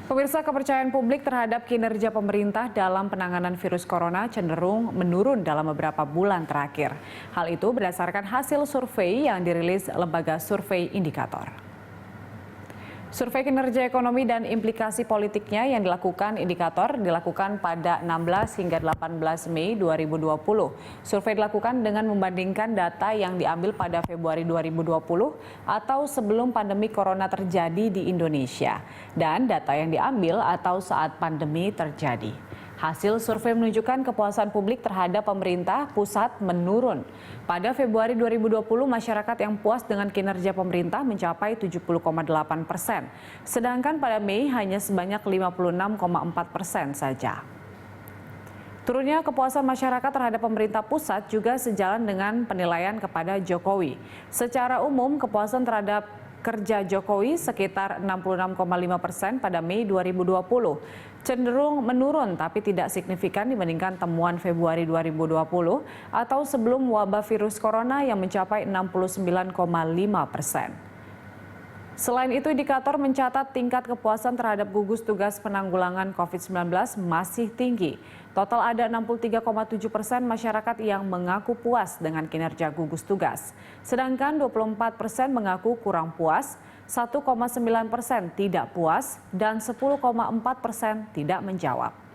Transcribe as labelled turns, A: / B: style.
A: Pemirsa, kepercayaan publik terhadap kinerja pemerintah dalam penanganan virus corona cenderung menurun dalam beberapa bulan terakhir. Hal itu berdasarkan hasil survei yang dirilis Lembaga Survei Indikator. Survei kinerja ekonomi dan implikasi politiknya yang dilakukan Indikator dilakukan pada 16 hingga 18 Mei 2020. Survei dilakukan dengan membandingkan data yang diambil pada Februari 2020 atau sebelum pandemi corona terjadi di Indonesia dan data yang diambil atau saat pandemi terjadi. Hasil survei menunjukkan kepuasan publik terhadap pemerintah pusat menurun. Pada Februari 2020, masyarakat yang puas dengan kinerja pemerintah mencapai 70,8%, sedangkan pada Mei hanya sebanyak 56,4% saja. Turunnya kepuasan masyarakat terhadap pemerintah pusat juga sejalan dengan penilaian kepada Jokowi. Secara umum, kepuasan terhadap kerja Jokowi sekitar 66,5% pada Mei 2020. Cenderung menurun tapi tidak signifikan dibandingkan temuan Februari 2020 atau sebelum wabah virus corona yang mencapai 69,5%. Selain itu, Indikator mencatat tingkat kepuasan terhadap gugus tugas penanggulangan COVID-19 masih tinggi. Total ada 63,7% masyarakat yang mengaku puas dengan kinerja gugus tugas. Sedangkan 24% mengaku kurang puas, 1,9% tidak puas, dan 10,4% tidak menjawab.